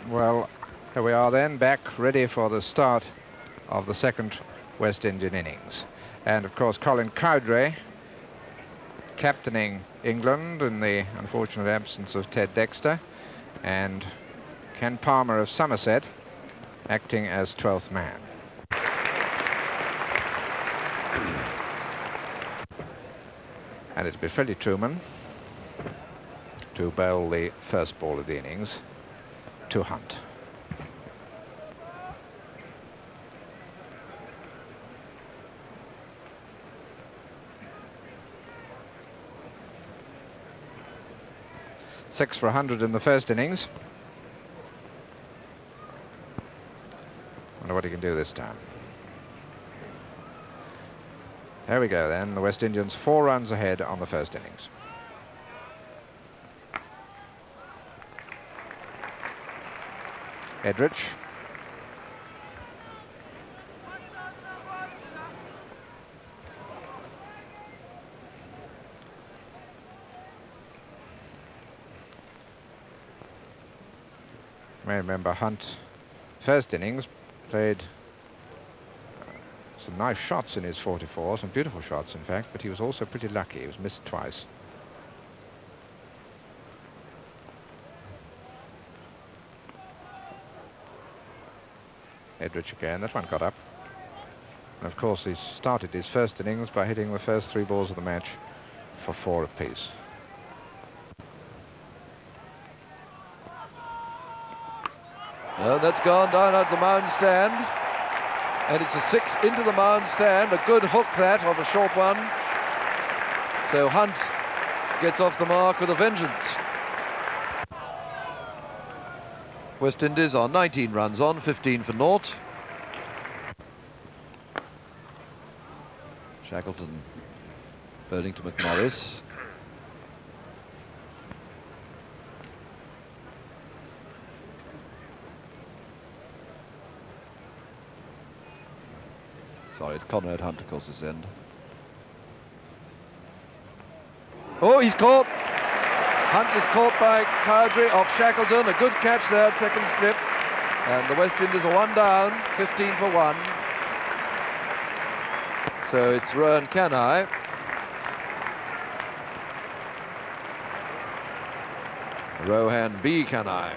Well, here we are then, back ready for the start of the second West Indian innings. And of course, Colin Cowdray captaining England in the unfortunate absence of Ted Dexter, and Ken Palmer of Somerset acting as 12th man. And it'll be Freddie Truman to bowl the first ball of the innings to Hunt. Six for 100 in the first innings. Wonder what he can do this time. There we go then, the West Indians 4 runs ahead on the first innings. Edrich. You may remember Hunt, first innings, played some nice shots in his 44, some beautiful shots in fact, but he was also pretty lucky. He was missed twice. Edrich again, that one got up. And of course he started his first innings by hitting the first 3 balls of the match for 4 apiece. Well, that's gone down at the mound stand. And it's a 6 into the mound stand. A good hook that of a short one. So Hunt gets off the mark with a vengeance. West Indies are 19 runs on, 15 for naught. Shackleton burning to McMorris. Sorry, it's Conrad Hunt, of course, this end. Oh, he's caught. Hunt is caught by Cowdray off Shackleton. A good catch there, second slip. And the West Indies are 1 down, 15 for 1. So it's Rohan Kanhai. Rohan B. Kanhai.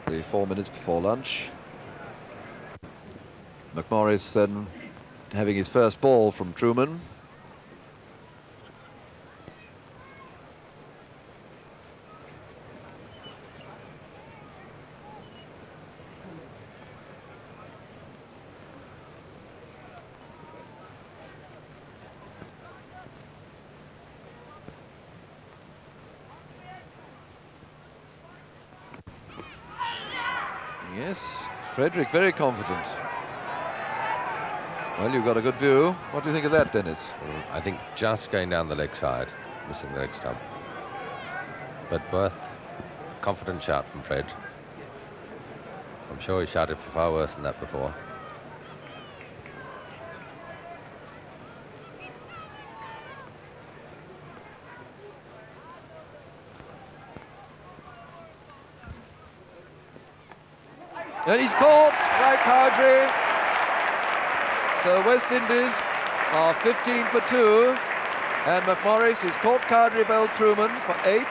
The 4 minutes before lunch. McMorris then having his first ball from Truman. Yes, Frederick very confident. Well, you've got a good view. What do you think of that, Dennis? I think just going down the leg side, missing the leg stump. But worth confident shout from Fred. I'm sure he shouted for far worse than that before. And he's caught by Cowdray. So West Indies are 15 for 2. And McMorris has caught Cowdray bowled Truman for 8.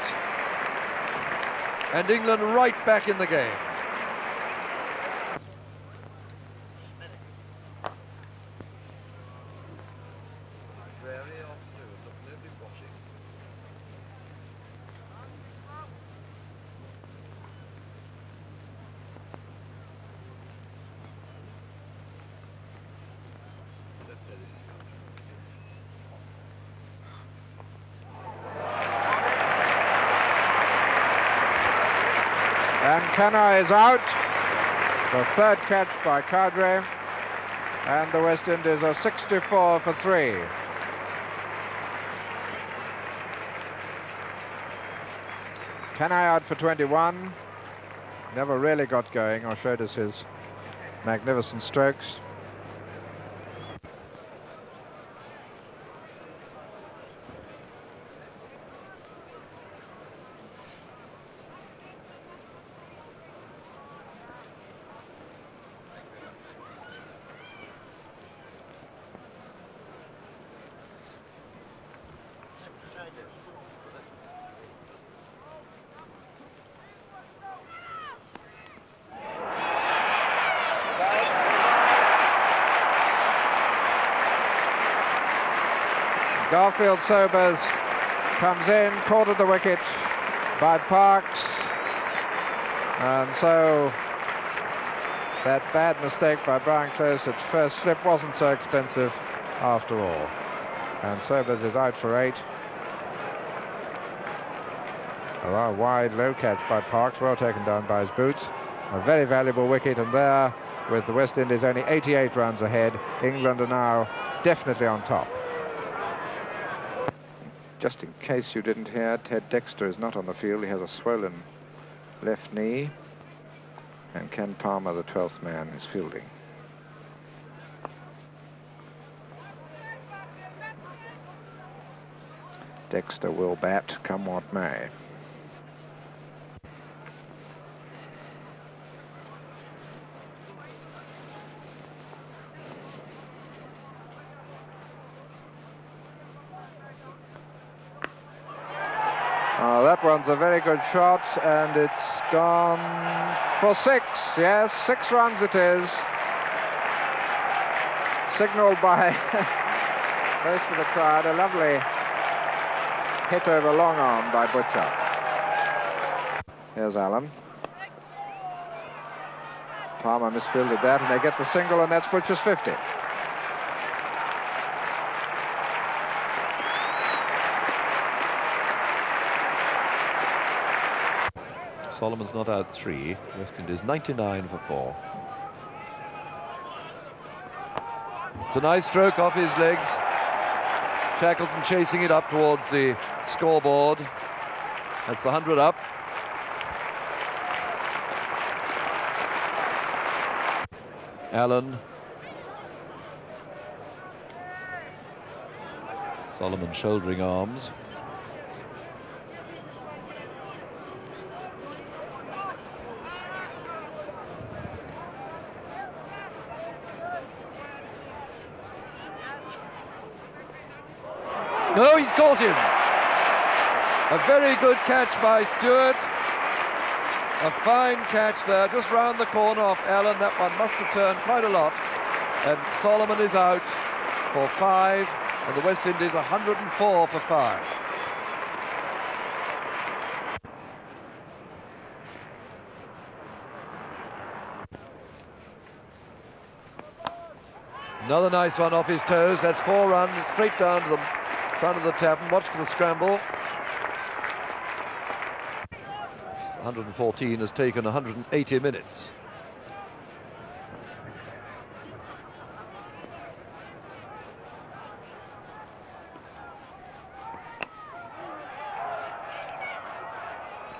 And England right back in the game. And Kanhai is out. The 3rd catch by Cowdray. And the West Indies are 64 for 3. Kanhai out for 21. Never really got going or showed us his magnificent strokes. Garfield Sobers comes in, caught at the wicket by Parks, and so that bad mistake by Brian Close at first slip wasn't so expensive after all. And Sobers is out for 8. A rather wide low catch by Parks, well taken down by his boots. A very valuable wicket, and there, with the West Indies only 88 runs ahead, England are now definitely on top. Just in case you didn't hear, Ted Dexter is not on the field. He has a swollen left knee, and Ken Palmer, the 12th man, is fielding. Dexter will bat, come what may. That one's a very good shot, and it's gone for 6. Yes, 6 runs it is. Signalled by most of the crowd. A lovely hit over long arm by Butcher. Here's Allen. Palmer misfielded that, and they get the single, and that's Butcher's 50. Solomon's not out 3. West Indies 99 for 4. It's a nice stroke off his legs. Shackleton chasing it up towards the scoreboard. That's the 100 up. Allen. Solomon shouldering arms. No, he's caught him. A very good catch by Stewart. A fine catch there, just round the corner off Allen. That one must have turned quite a lot. And Solomon is out for 5, and the West Indies 104 for 5. Another nice one off his toes. That's 4 runs, straight down to the front of the tavern. Watch for the scramble. 114 has taken 180 minutes.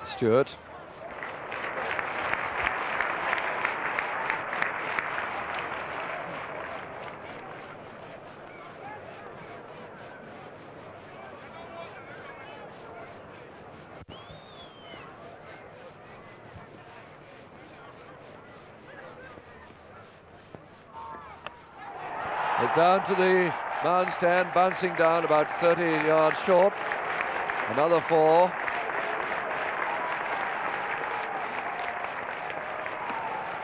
Stewart. Down to the mound stand, bouncing down about 30 yards short. Another 4.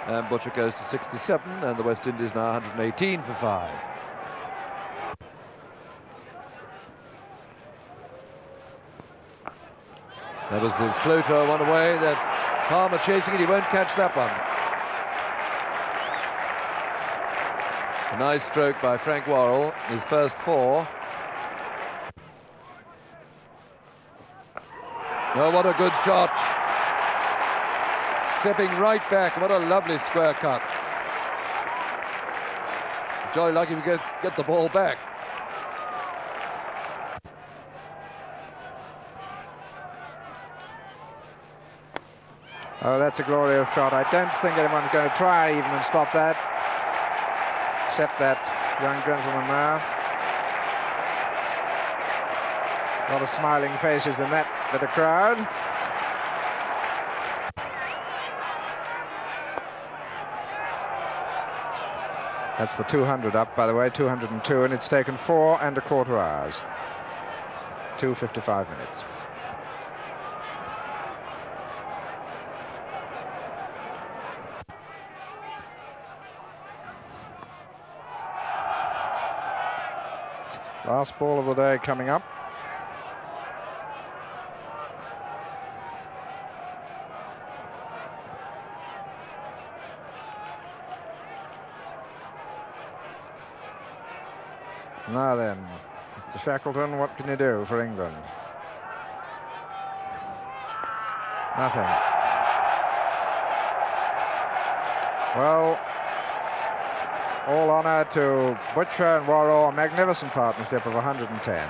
And Butcher goes to 67, and the West Indies now 118 for 5. That was the floater, one away. That Palmer chasing it, he won't catch that one. A nice stroke by Frank Worrell, his first 4. Oh, what a good shot. Stepping right back, what a lovely square cut. Jolly lucky to get the ball back. Oh, that's a glorious shot. I don't think anyone's going to try even and stop that, except that young gentleman there. A lot of smiling faces in that bit of crowd. That's the 200 up, by the way, 202, and it's taken 4 1/4 hours. 2:55 minutes. Last ball of the day coming up. Now then, Mr. Shackleton, what can you do for England? Nothing. Well, all honour to Butcher and Worrell, a magnificent partnership of 110.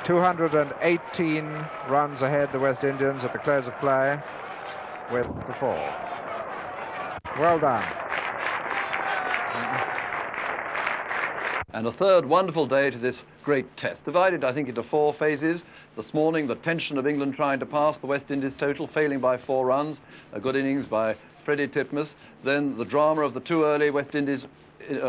218 runs ahead, the West Indians at the close of play with the 4. Well done. And a third wonderful day to this great test, divided, I think, into 4 phases. This morning, the tension of England trying to pass the West Indies total, failing by 4 runs, a good innings by Freddie Titmus. Then the drama of the 2 early West Indies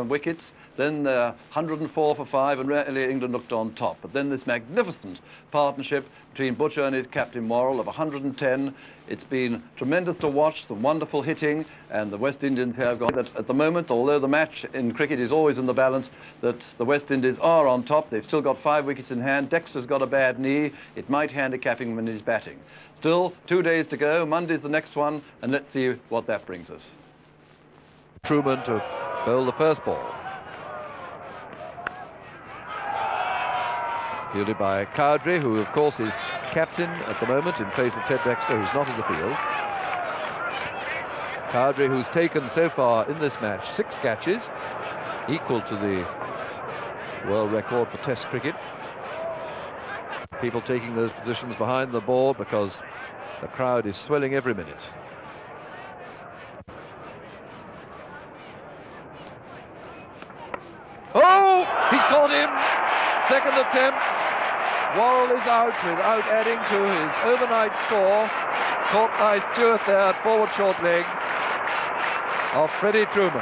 wickets. Then 104 for 5, and really England looked on top. But then this magnificent partnership between Butcher and his captain Worrell of 110. It's been tremendous to watch, some wonderful hitting, and the West Indians have gone that at the moment, although the match in cricket is always in the balance, that the West Indies are on top. They've still got 5 wickets in hand. Dexter's got a bad knee. It might handicap him when he's batting. Still 2 days to go. Monday's the next one, and let's see what that brings us. Truman to bowl the first ball. Fielded by Cowdrey, who of course is captain at the moment in place of Ted Dexter, who's not in the field. Cowdrey, who's taken so far in this match 6 catches, equal to the world record for Test cricket. People taking those positions behind the ball because the crowd is swelling every minute. Oh, he's caught him. Second attempt. Worrell is out without adding to his overnight score. Caught by Stewart there at forward short leg of Freddie Truman.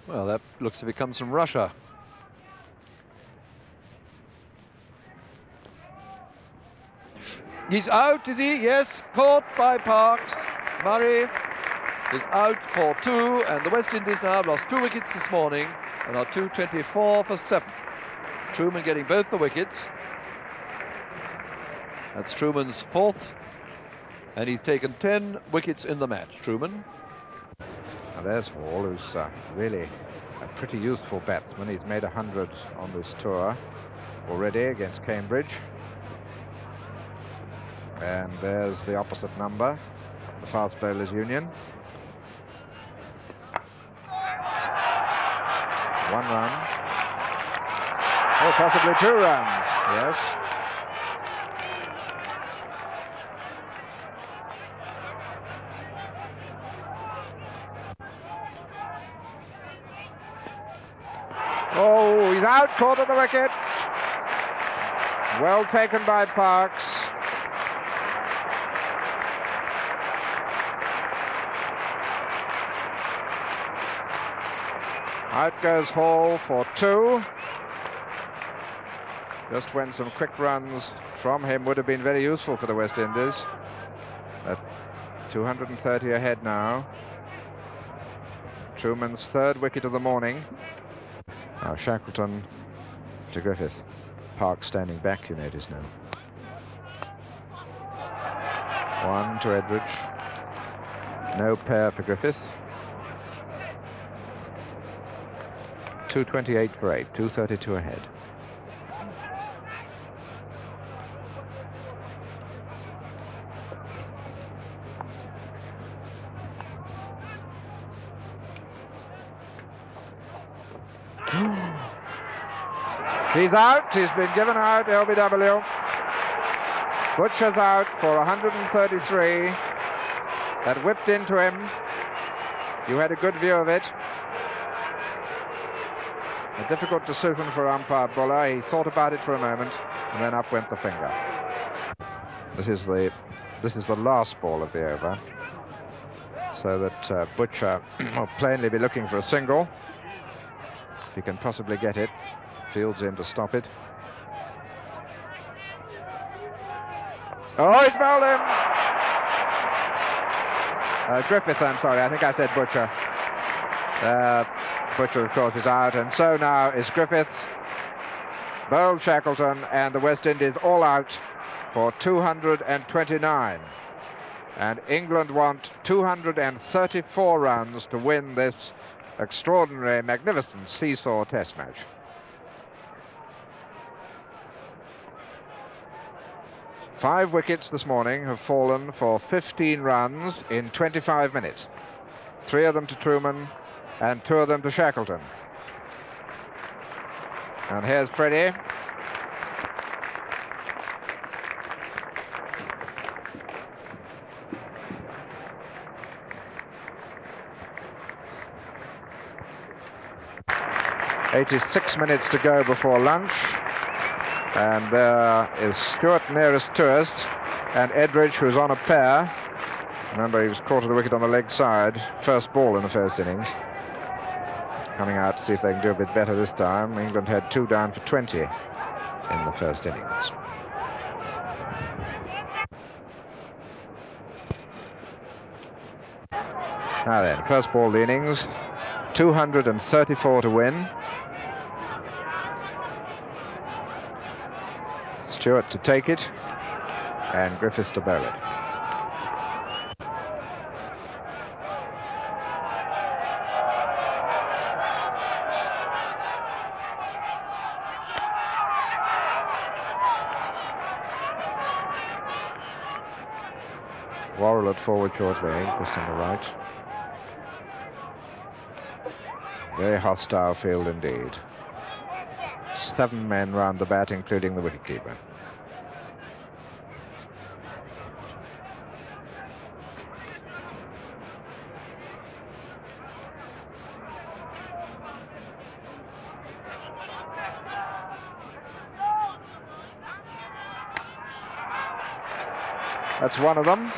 Well, that looks to be comes from Russia. He's out, is he? Yes, caught by Parks. Murray is out for 2, and the West Indies now have lost 2 wickets this morning and are 224 for 7. Truman getting both the wickets. That's Truman's 4th, and he's taken 10 wickets in the match, Truman. Now there's Hall, who's really a pretty useful batsman. He's made 100 on this tour already against Cambridge. And there's the opposite number, the Fast Bowlers Union. 1 run. Oh, possibly 2 runs, yes. Oh, he's out, caught at the wicket. Well taken by Parks. Out goes Hall for 2. Just when some quick runs from him would have been very useful for the West Indies. At 230 ahead now. Truman's 3rd wicket of the morning. Now Shackleton to Griffith. Park standing back, you notice now. 1 to Edridge. No pair for Griffith. 228 for 8, 232 ahead. He's out, he's been given out, LBW. Butcher's out for 133. That whipped into him. You had a good view of it. A difficult decision for umpire Buller. He thought about it for a moment, and then up went the finger. This is the last ball of the over, so that Butcher will plainly be looking for a single. If he can possibly get it, Fields in to stop it. Oh, he's bowled him! Griffiths, I'm sorry, I think I said Butcher. Butcher, of course, is out, and so now is Griffiths, bowled Shackleton, and the West Indies all out for 229. And England want 234 runs to win this extraordinary, magnificent seesaw test match. Five wickets this morning have fallen for 15 runs in 25 minutes. 3 of them to Truman and 2 of them to Shackleton. And here's Freddie. "86 minutes to go before lunch. And there is Stewart nearest to us, and Edridge, who's on a pair. Remember, he was caught at the wicket on the leg side. First ball in the first innings. Coming out to see if they can do a bit better this time. England had 2 down for 20 in the first innings. Now then, first ball of the innings. 234 to win. Stewart to take it, and Griffiths to bowl it. Worrell at forward short leg, just on the right. Very hostile field indeed. 7 men round the bat, including the wicketkeeper. That's one of them.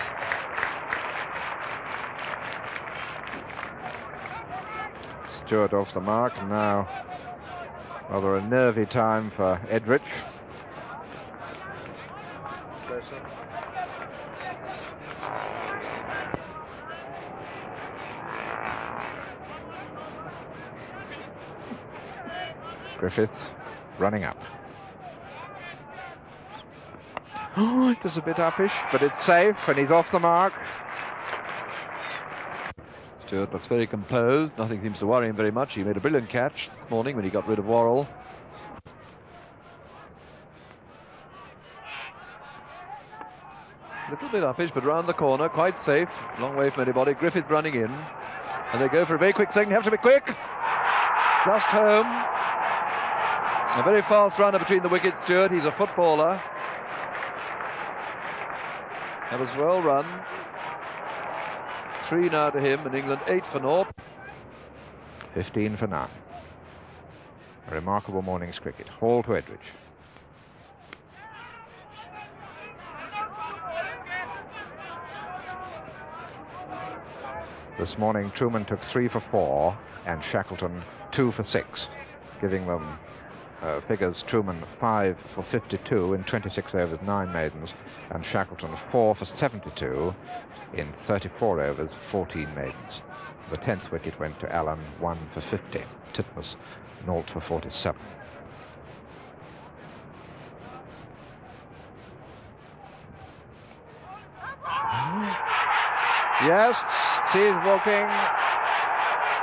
Stewart off the mark, and now rather a nervy time for Edridge. Griffiths running up. Oh, it was a bit uppish, but it's safe, and he's off the mark. Stewart looks very composed. Nothing seems to worry him very much. He made a brilliant catch this morning when he got rid of Worrell. A little bit uppish, but round the corner, quite safe. Long way from anybody. Griffith running in. And they go for a very quick second. Have to be quick. Just home. A very fast runner between the wickets, Stewart. He's a footballer. That was well run. 3 now to him, and England 8 for naught. 15 for none. A remarkable morning's cricket. Hall to Edridge. This morning, Truman took 3 for 4, and Shackleton 2 for 6, giving them figures. Truman 5 for 52 in 26 overs, 9 maidens, and Shackleton 4 for 72 in 34 overs, 14 maidens. The 10th wicket went to Allen, 1 for 50. Titmus 0 for 47. Yes, he's walking,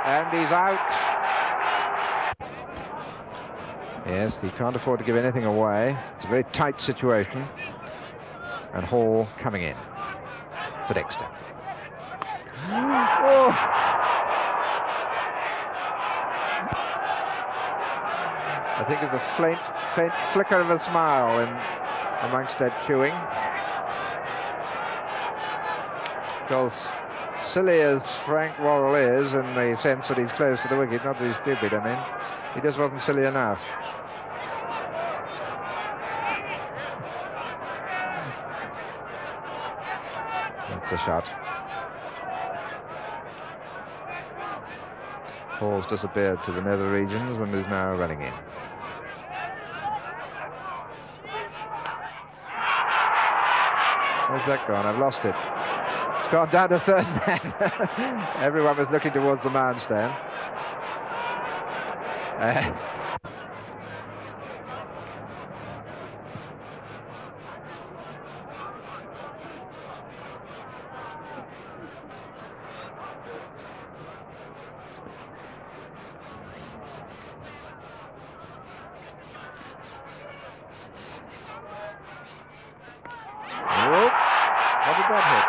and he's out. Yes, he can't afford to give anything away. It's a very tight situation. And Hall coming in for Dexter. Oh. I think there's a faint flicker of a smile amongst that chewing. Because silly as Frank Worrell is, in the sense that he's close to the wicket, not that he's stupid, I mean, he just wasn't silly enough. That's the shot. Hall's disappeared to the nether regions and is now running in. Where's that gone? I've lost it. It's gone down to third man. Everyone was looking towards the mound stand. What did that hit?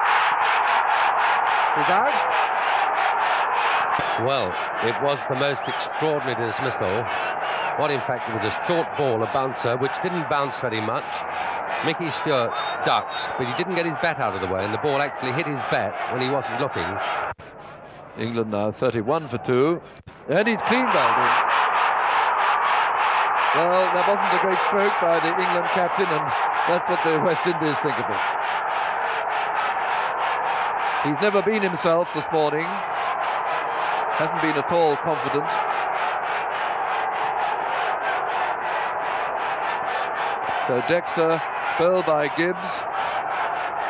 He's out? Well, it was the most extraordinary dismissal. What, in fact, it was a short ball, a bouncer, which didn't bounce very much. Mickey Stewart ducked, but he didn't get his bat out of the way, and the ball actually hit his bat when he wasn't looking. England now 31 for 2, and he's clean bowled in. Well, that wasn't a great stroke by the England captain, and that's what the West Indies think of it. He's never been himself this morning. Hasn't been at all confident. So Dexter, bowled by Gibbs,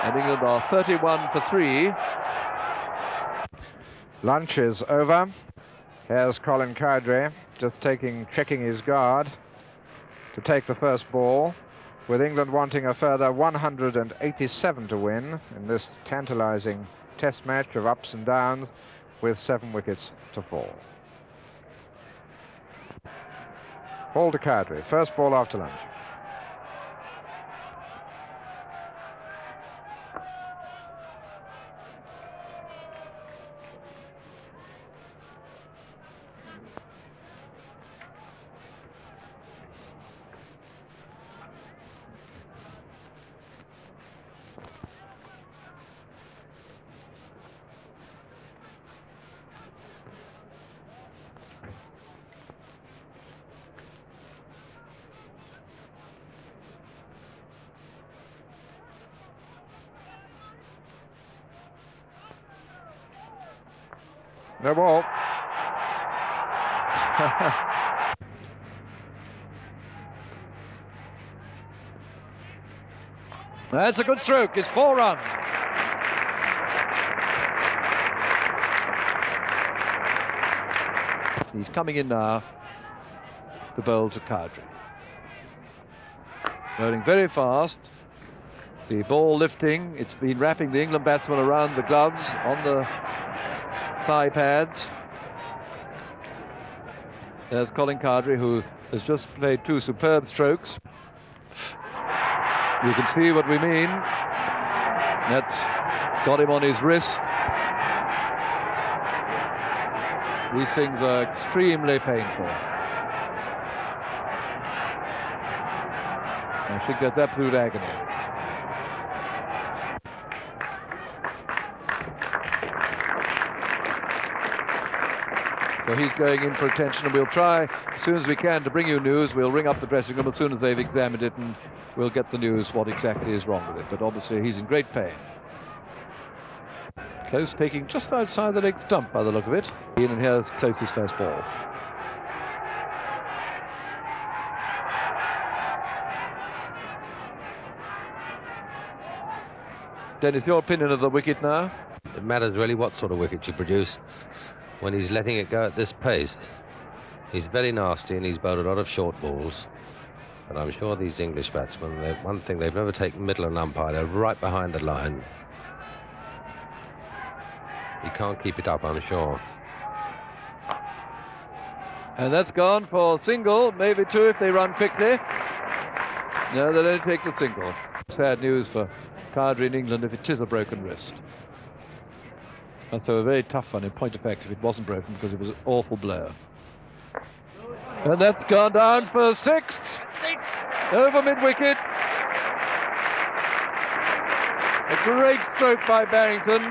and England are 31 for 3. Lunch is over. Here's Colin Cowdrey just checking his guard to take the first ball, with England wanting a further 187 to win in this tantalizing test match of ups and downs, with 7 wickets to fall. Ball to Cowdrey, first ball after lunch. No ball. That's a good stroke. It's 4 runs. He's coming in now to bowl to Cowdrey. Bowling very fast. The ball lifting. It's been wrapping the England batsman around the gloves, on the thigh pads. There's Colin Cowdrey, who has just played 2 superb strokes. You can see what we mean. That's got him on his wrist. These things are extremely painful. I think that's absolute agony. So he's going in for attention, and we'll try as soon as we can to bring you news. We'll ring up the dressing room as soon as they've examined it, and we'll get the news what exactly is wrong with it. But obviously he's in great pain. Close taking just outside the leg stump by the look of it. In, and here's Close's first ball. Dennis, your opinion of the wicket now? It matters really what sort of wicket you produce when he's letting it go at this pace. He's very nasty, and he's bowled a lot of short balls. But I'm sure these English batsmen, one thing, they've never taken middle and umpire. They're right behind the line. He can't keep it up, I'm sure. And that's gone for single, maybe 2 if they run quickly. No, they'll only take the single. Sad news for Cowdrey in England if it is a broken wrist. That's a very tough one, in point of fact, if it wasn't broken, because it was an awful blow. And that's gone down for 6. Over mid-wicket. A great stroke by Barrington.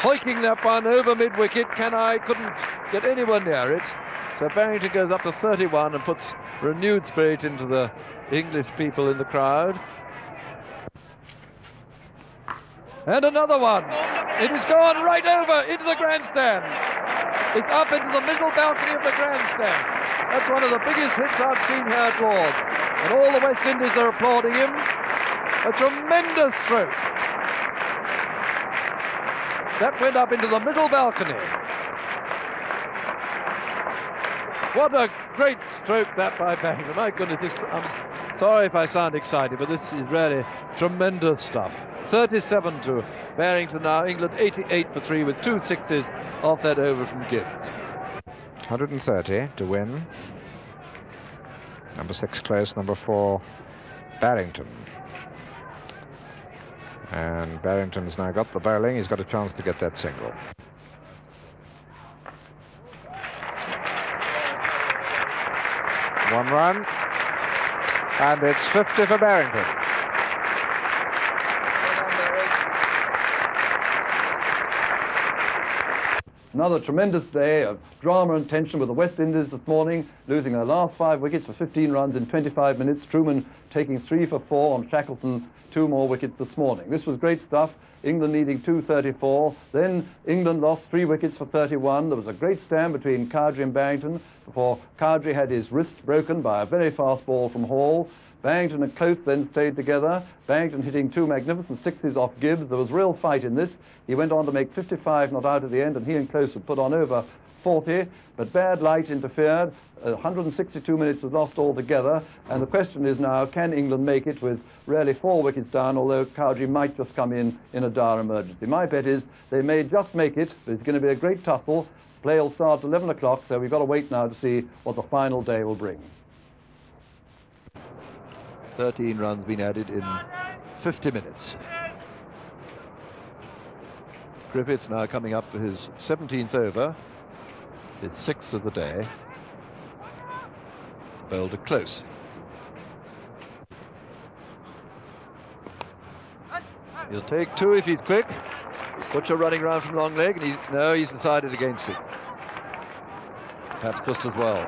Hoiking that one over mid-wicket. Couldn't get anyone near it. So Barrington goes up to 31 and puts renewed spirit into the English people in the crowd. And another one. It has gone right over into the grandstand. It's up into the middle balcony of the grandstand. That's one of the biggest hits I've seen here at Lord's. And all the West Indies are applauding him. A tremendous stroke. That went up into the middle balcony. What a great stroke that by Barrington. My goodness, I'm sorry if I sound excited, but this is really tremendous stuff. 37 to Barrington now. England 88 for 3 with 2 sixes off that over from Gibbs. 130 to win. Number 6 close, number 4 Barrington. And Barrington's now got the bowling. He's got a chance to get that single. One run, and it's 50 for Barrington. Another tremendous day of drama and tension with the West Indies this morning, losing their last 5 wickets for 15 runs in 25 minutes. Truman taking 3 for 4 on Shackleton, 2 more wickets this morning. This was great stuff. England needing 234. Then England lost 3 wickets for 31. There was a great stand between Cowdrey and Barrington before Cowdrey had his wrist broken by a very fast ball from Hall. Barrington and Close then stayed together. Barrington hitting 2 magnificent sixes off Gibbs. There was real fight in this. He went on to make 55 not out at the end, and he and Close had put on over 40, but bad light interfered. 162 minutes was lost altogether, and the question is now, can England make it with really 4 wickets down, although Cowdrey might just come in a dire emergency. My bet is they may just make it, but it's going to be a great tussle. Play will start at 11 o'clock, so we've got to wait now to see what the final day will bring. 13 runs been added in 50 minutes. Griffiths now coming up for his 17th over, his 6th of the day. Bowled to Close. He'll take 2 if he's quick. Butcher running round from long leg, and he's decided against it. Perhaps just as well.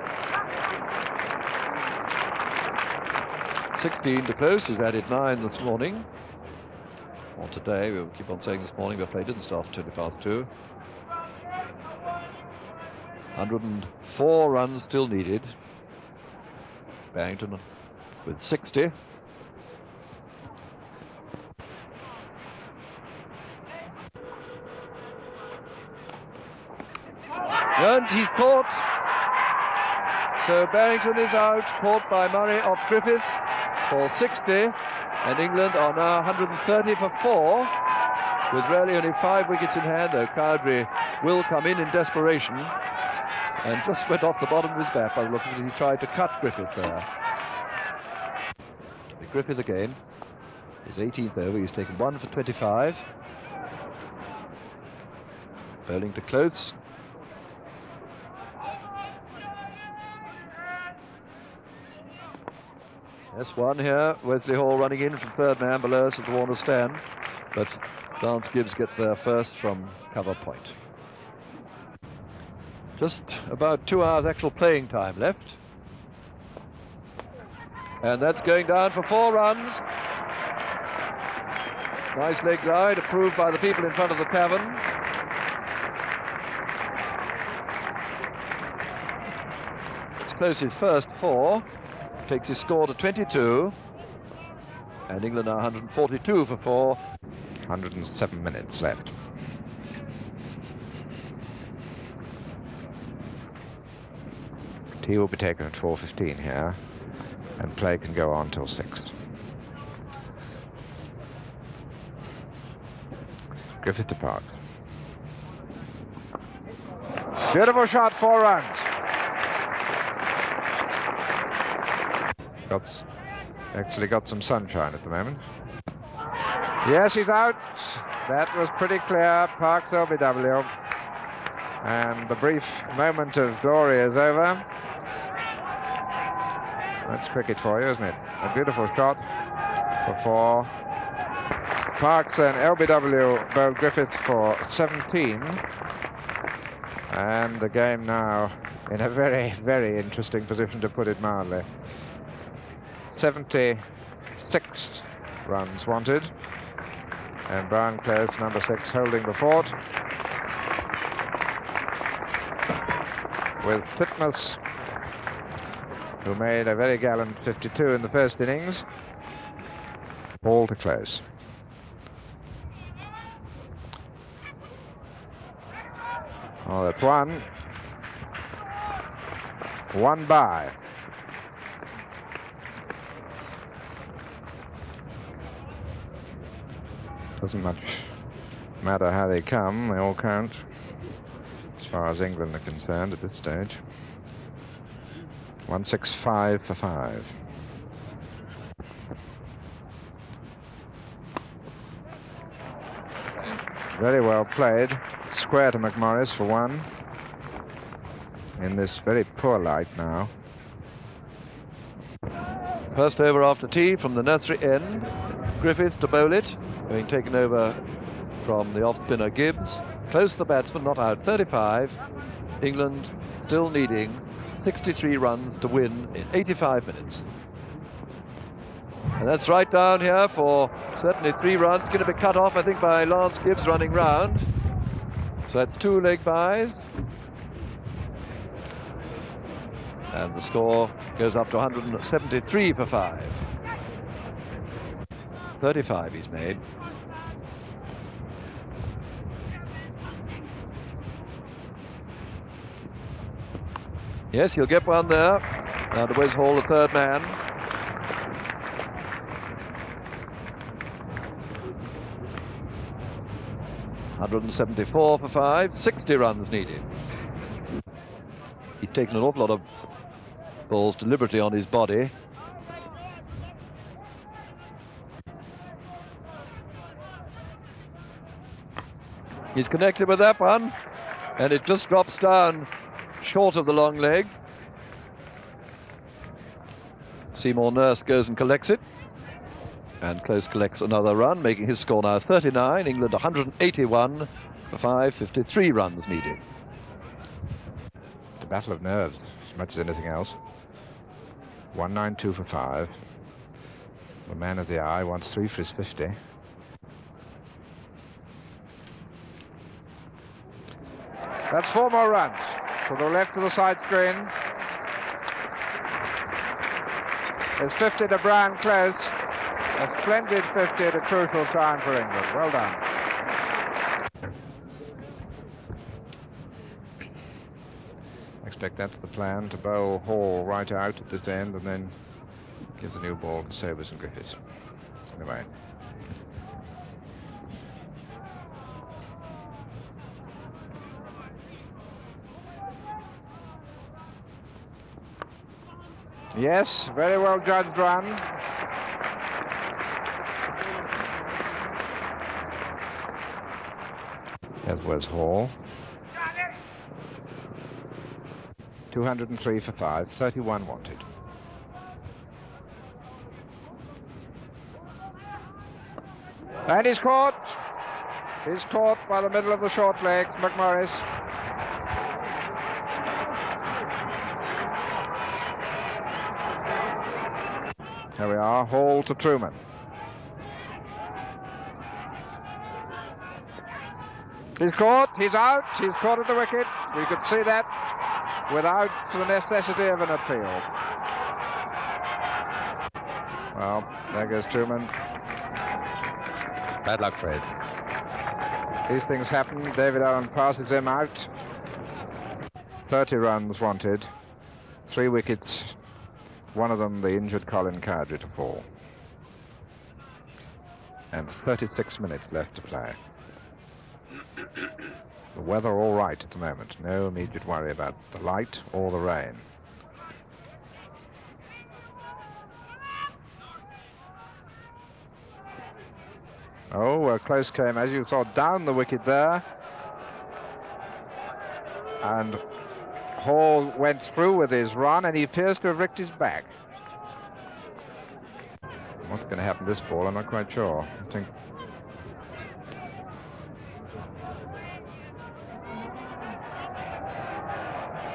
16 to Close, who's added 9 this morning. Or today, we'll keep on saying this morning, but play didn't start at 20 past 2. 104 runs still needed. Barrington with 60. And he's caught. So Barrington is out, caught by Murray off Griffith for 60. And England are now 130 for 4, with really only 5 wickets in hand, though Cowdrey will come in desperation. And just went off the bottom of his bat by the look of it. He tried to cut Griffith there. Griffith again. His 18th over. He's taken 1 for 25. Bowling to Close. Yes, 1 here. Wesley Hall running in from third man below us at the Warner stand. But Lance Gibbs gets there first from cover point. Just about 2 hours actual playing time left. And that's going down for 4 runs. Nice leg glide, approved by the people in front of the tavern. It's Close his first 4. Takes his score to 22. And England are 142 for 4. 107 minutes left. Tea will be taken at 4:15 here, and play can go on till 6. Griffith to Parks. Beautiful shot, 4 runs. Actually got some sunshine at the moment. Yes, he's out. That was pretty clear. Parks LBW. And the brief moment of glory is over. That's cricket for you, isn't it? A beautiful shot for 4. Parks and LBW bowled Griffith for 17. And the game now in a very, very interesting position, to put it mildly. 76 runs wanted. And Brian Close, number 6, holding the fort. With fitness who made a very gallant 52 in the first innings. Ball to close. Oh, that's one. One by. Doesn't much matter how they come, they all count, as far as England are concerned at this stage. 165 for 5. Very well played. Square to McMorris for 1. In this very poor light now. First over after tea from the nursery end. Griffiths to bowl it, being taken over from the off-spinner Gibbs. Close the batsman, not out, 35. England still needing 63 runs to win in 85 minutes. And that's right down here for certainly 3 runs. Going to be cut off, I think, by Lance Gibbs running round. So that's 2 leg byes. And the score goes up to 173 for 5. 35 he's made. Yes, he'll get one there. Now to Wes Hall, the third man. $174 for 5. 60 runs needed. He's taken an awful lot of balls deliberately on his body. He's connected with that one, and it just drops down short of the long leg. Seymour Nurse goes and collects it, and Close collects another run, making his score now 39. England 181 for 5, 53 runs needed. It's a battle of nerves as much as anything else. 192 for 5. The man of the eye wants 3 for his 50. That's 4 more runs. To the left of the side screen. It's 50 to Brian Close. A splendid 50 at a crucial time for England. Well done. I expect that's the plan, to bowl Hall right out at this end and then gives the new ball to Sobers and Griffiths. Anyway. Yes, very well judged run. There's Wes Hall. 203 for 5, 31 wanted. And he's caught. He's caught by the middle of the short legs, McMorris. Here we are, Hall to Truman. He's caught, he's out, he's caught at the wicket. We could see that without the necessity of an appeal. Well, there goes Truman. Bad luck, Fred. These things happen. David Allen passes him out. 30 runs wanted, 3 wickets. One of them, the injured Colin Cowdrey, to fall. And 36 minutes left to play. The weather all right at the moment. No immediate worry about the light or the rain. Oh, well, Close came, as you saw, down the wicket there. And Hall went through with his run, and he appears to have ricked his back. What's going to happen to this ball, I'm not quite sure. I think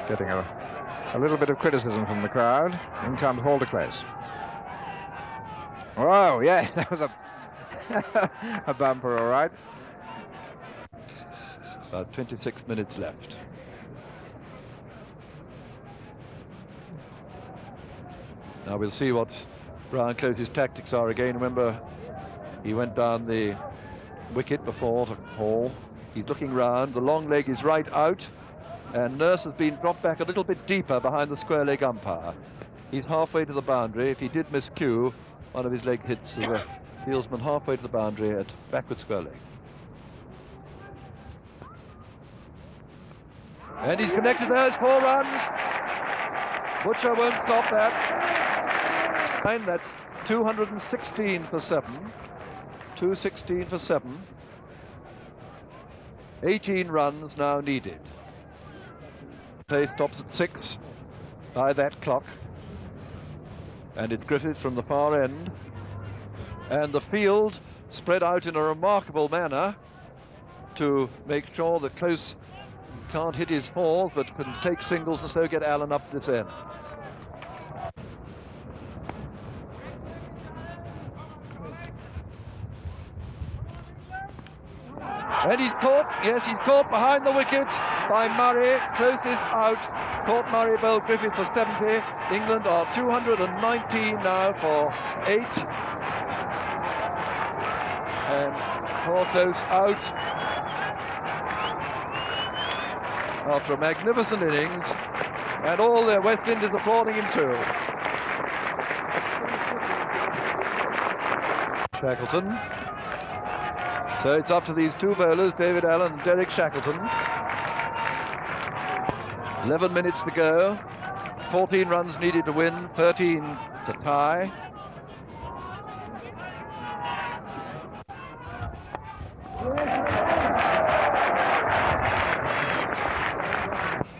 getting a little bit of criticism from the crowd. In comes Hall to Close. Whoa, yeah, that was a bumper, all right. About 26 minutes left. Now we'll see what Brian Close's tactics are again. Remember, he went down the wicket before to Hall. He's looking round. The long leg is right out, and Nurse has been dropped back a little bit deeper behind the square leg umpire. He's halfway to the boundary. If he did miss cue, one of his leg hits the fieldsman halfway to the boundary at backward square leg. And he's connected there. It's 4 runs. Butcher won't stop that. And that's 216 for 7. 216 for 7. 18 runs now needed. Play stops at 6 by that clock. And it's Griffith from the far end. And the field spread out in a remarkable manner to make sure that Close can't hit his fours, but can take singles and so get Allen up this end. And he's caught, yes, he's caught behind the wicket by Murray. Close is out. Caught Murray, bowled Griffith for 70. England are 219 now for 8. And poor Close out after a magnificent innings, and all the West Indies applauding him too. Shackleton. So it's up to these two bowlers, David Allen and Derek Shackleton. 11 minutes to go. 14 runs needed to win, 13 to tie.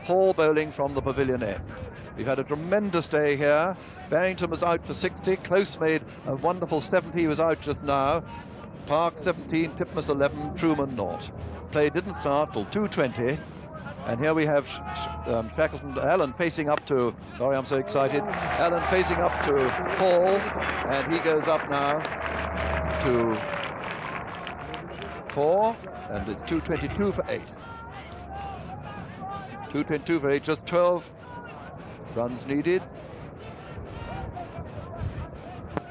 Hall bowling from the pavilion end. We've had a tremendous day here. Barrington was out for 60. Close made a wonderful 70. He was out just now. Park 17, Titmus 11, Truman 0. Play didn't start till 2:20. And here we have Shackleton, Allen facing up to, sorry I'm so excited, Allen facing up to Hall, and he goes up now to 4, and it's 2:22 for 8. 2:22 for 8, just 12 runs needed.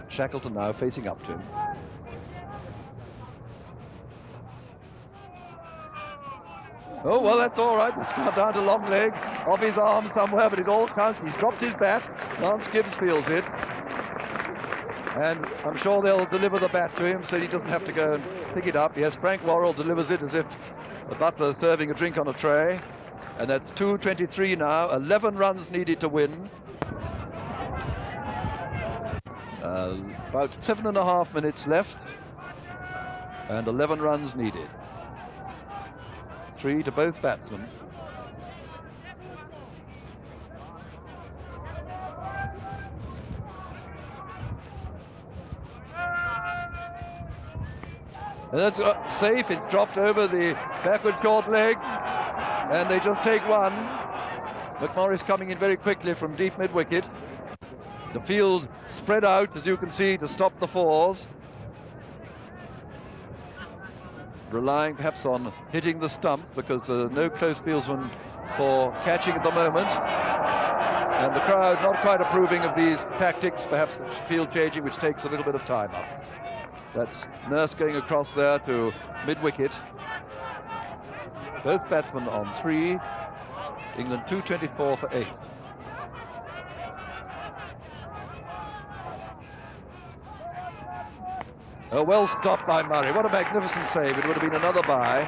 Shackleton now facing up to him. Oh, well, that's all right. It's gone down to long leg, off his arm somewhere, but it all counts. He's dropped his bat. Lance Gibbs feels it. And I'm sure they'll deliver the bat to him so he doesn't have to go and pick it up. Yes, Frank Worrell delivers it as if the butler's serving a drink on a tray. And that's 2:23 now, 11 runs needed to win. About 7.5 minutes left, and 11 runs needed. 3 to both batsmen. And that's safe, it's dropped over the backward short leg, and they just take one. McMorris coming in very quickly from deep mid-wicket. The field spread out, as you can see, to stop the fours. Relying perhaps on hitting the stump, because there are no close fieldsmen for catching at the moment. And the crowd not quite approving of these tactics, perhaps field changing, which takes a little bit of time up. That's Nurse going across there to mid-wicket. Both batsmen on 3. England 2:24 for 8. Oh, well stopped by Murray. What a magnificent save. It would have been another bye.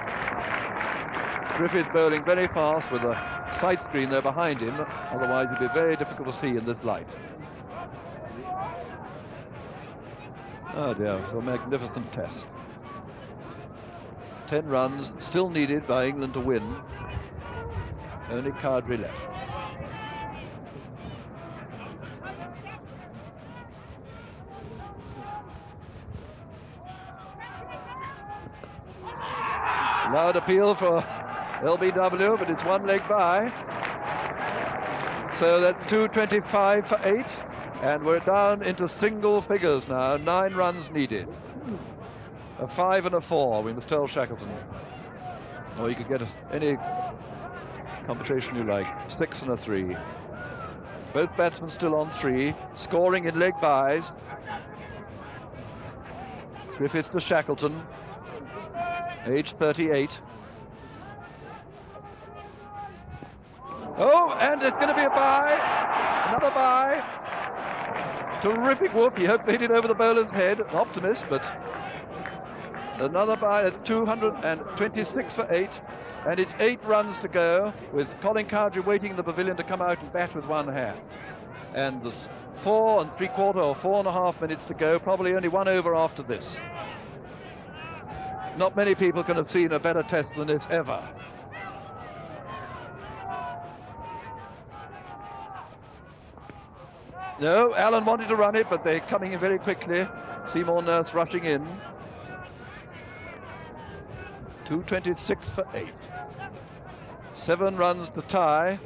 Griffith bowling very fast with a side screen there behind him. Otherwise it'd be very difficult to see in this light. Oh dear, it's a magnificent test. 10 runs still needed by England to win. Only Cowdrey left. Loud appeal for LBW, but it's one leg by. So that's 2:25 for 8, and we're down into single figures now. 9 runs needed. A 5 and a 4, we must tell Shackleton. Or you could get any computation you like. 6 and a 3. Both batsmen still on 3, scoring in leg byes. Griffiths to Shackleton, age 38. Oh, and it's going to be a bye. Another bye. Terrific whoop. He hoped to hit it over the bowler's head. An optimist, but another bye. It's 226 for 8. And it's 8 runs to go, with Colin Cowdrey waiting in the pavilion to come out and bat with one hand. And there's 4 3/4 or 4.5 minutes to go, probably only 1 over after this. Not many people can have seen a better test than this ever. No, Allen wanted to run it, but they're coming in very quickly. Seymour Nurse rushing in. 226 for 8. 7 runs to tie.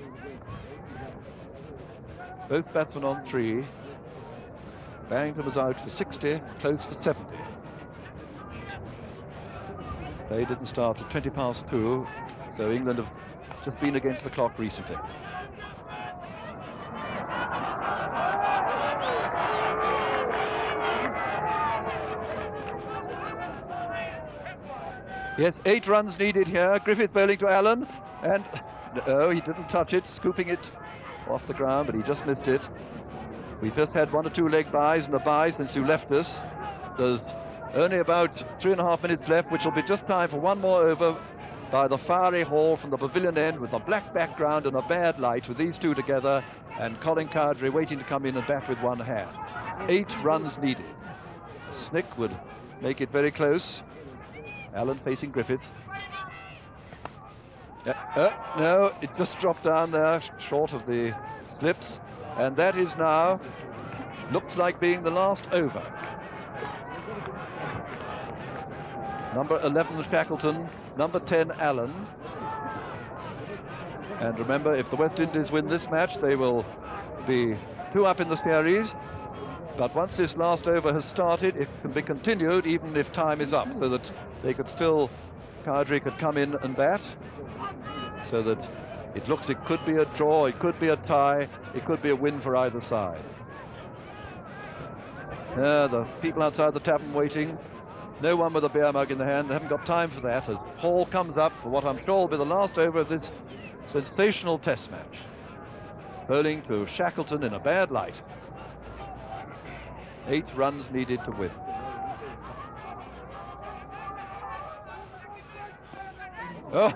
Both batsmen on 3. Barrington was out for 60, close for 70. They didn't start at 20 past 2, so England have just been against the clock recently. Yes, 8 runs needed here. Griffith bowling to Allen, and no, he didn't touch it, scooping it off the ground, but he just missed it. We've just had 1 or 2 leg byes and a bye since you left us. There's only about 3.5 minutes left, which will be just time for 1 more over by the fiery Hall from the pavilion end, with a black background and a bad light, with these two together, and Colin Cowdrey waiting to come in and bat with one hand. 8 runs needed. Snick would make it very close. Allen facing Griffith. No, it just dropped down there, short of the slips, and that is now, looks like being the last over. Number 11 Shackleton, number 10 Allen. And remember, if the West Indies win this match, they will be 2 up in the series. But once this last over has started, it can be continued even if time is up, so that they could still, Cowdrey could come in and bat, so that it looks, it could be a draw, it could be a tie, it could be a win for either side. The people outside the tavern waiting. No one with a beer mug in the hand. They haven't got time for that, as Hall comes up for what I'm sure will be the last over of this sensational test match. Bowling to Shackleton in a bad light. 8 runs needed to win. Oh,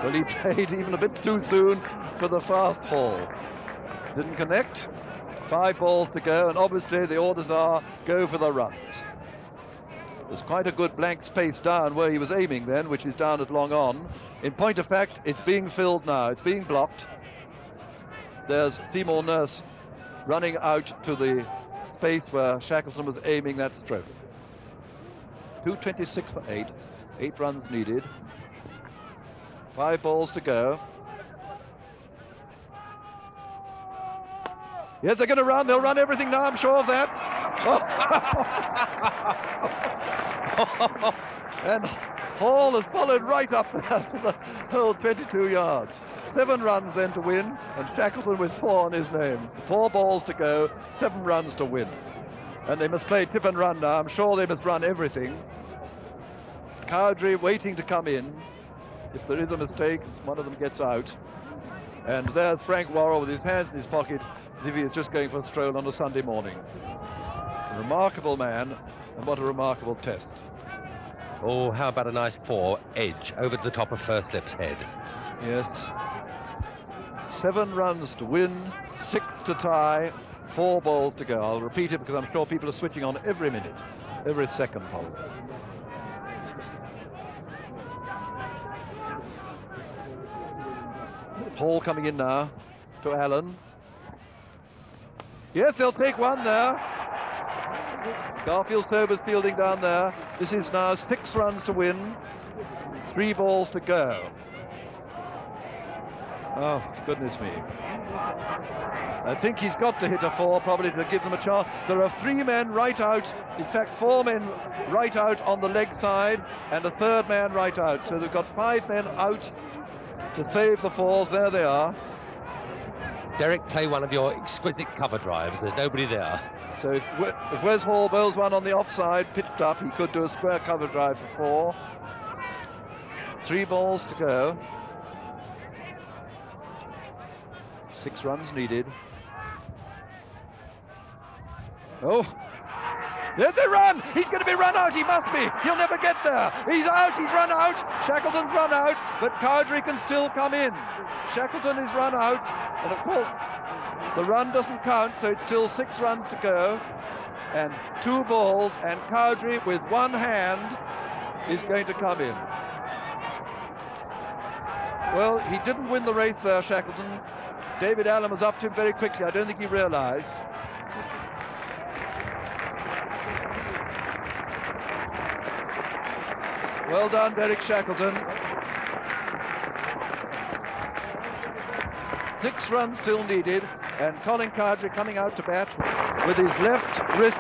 well, he played even a bit too soon for the fast Hall. Didn't connect. 5 balls to go, and obviously the orders are go for the runs. There's quite a good blank space down where he was aiming then, which is down at long on. In point of fact, it's being filled now. It's being blocked. There's Seymour Nurse running out to the space where Shackleton was aiming that stroke. 226 for 8. 8 runs needed. 5 balls to go. Yes, they're going to run. They'll run everything now, I'm sure of that. Oh. And Hall has followed right up there to the whole 22 yards. 7 runs then to win, and Shackleton with 4 on his name. 4 balls to go, 7 runs to win. And they must play tip and run now. I'm sure they must run everything. Cowdrey waiting to come in. If there is a mistake, one of them gets out. And there's Frank Worrell with his hands in his pocket, as if he is just going for a stroll on a Sunday morning. A remarkable man, and what a remarkable test. Oh, how about a nice 4 edge over the top of first slip's head. Yes. 7 runs to win, 6 to tie, 4 balls to go. I'll repeat it because I'm sure people are switching on every minute, every second probably. Hall coming in now to Allen. Yes, they'll take one there. Garfield Sobers fielding down there. This is now 6 runs to win, 3 balls to go. Oh, goodness me. I think he's got to hit a 4 probably to give them a chance. There are 3 men right out, in fact 4 men right out on the leg side and a 3rd man right out. So they've got 5 men out to save the 4s. There they are. Derek, play one of your exquisite cover drives. There's nobody there. So if Wes Hall bowls one on the offside, pitched up, he could do a square cover drive for 4. 3 balls to go. 6 runs needed. Oh, there's the run! He's going to be run out, he must be! He'll never get there! He's out, he's run out! Shackleton's run out, but Cowdrey can still come in. Shackleton is run out, and of course, the run doesn't count, so it's still 6 runs to go, and 2 balls, and Cowdrey with one hand is going to come in. Well, he didn't win the race there, Shackleton. David Allen was up to him very quickly. I don't think he realised. Well done, Derek Shackleton. 6 runs still needed, and Colin Cowdrey coming out to bat with his left wrist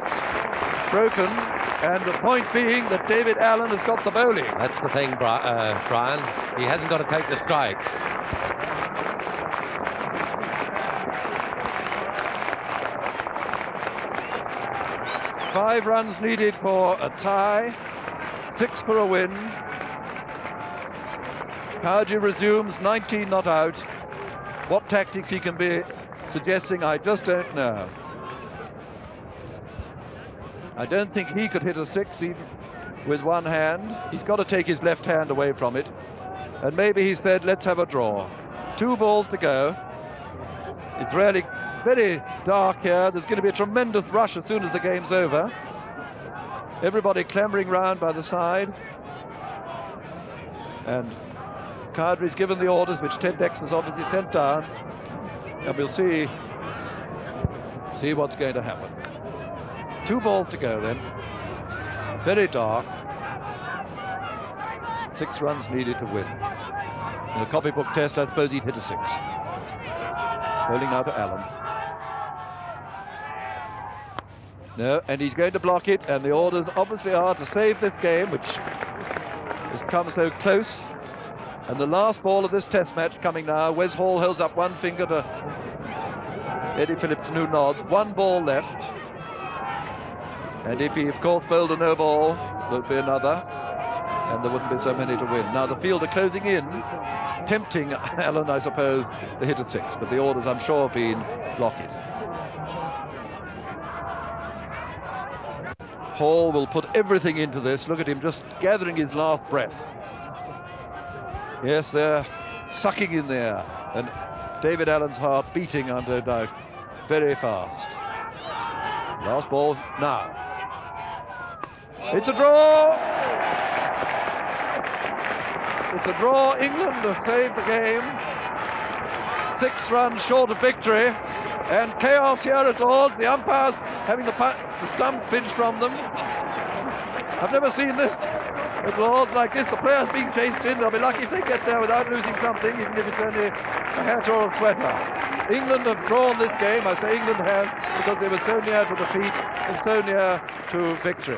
broken, and the point being that David Allen has got the bowling. That's the thing, Brian. He hasn't got to take the strike. Five runs needed for a tie, 6 for a win. Cowdrey resumes, 19 not out. What tactics he can be suggesting, I just don't know. I don't think he could hit a 6 even with one hand. He's got to take his left hand away from it. And maybe he said, let's have a draw. 2 balls to go. It's really very dark here. There's going to be a tremendous rush as soon as the game's over. Everybody clambering round by the side. And Cowdrey's given the orders, which Ted Dexter's obviously sent down. And we'll see what's going to happen. 2 balls to go then. Very dark. 6 runs needed to win. In a copybook test, I suppose he'd hit a 6. Bowling now to Allen. No, and he's going to block it, and the orders obviously are to save this game, which has come so close. And the last ball of this test match coming now. Wes Hall holds up one finger to Eddie Phillipson, who nods. 1 ball left. And if he, of course, bowled a no ball, there'd be another, and there wouldn't be so many to win. Now the field are closing in, tempting Allen, I suppose, to hit a 6, but the orders, I'm sure, have been block it. Hall will put everything into this. Look at him just gathering his last breath. Yes, they're sucking in there, and David Allen's heart beating, under doubt, very fast. Last ball now. It's a draw! It's a draw. England have saved the game. 6 runs short of victory. And chaos here at Lord's. The umpires having the stumps pinched from them. I've never seen this at Lord's like this. The players being chased in. They'll be lucky if they get there without losing something, even if it's only a hat or a sweater. England have drawn this game. I say England have because they were so near to defeat and so near to victory.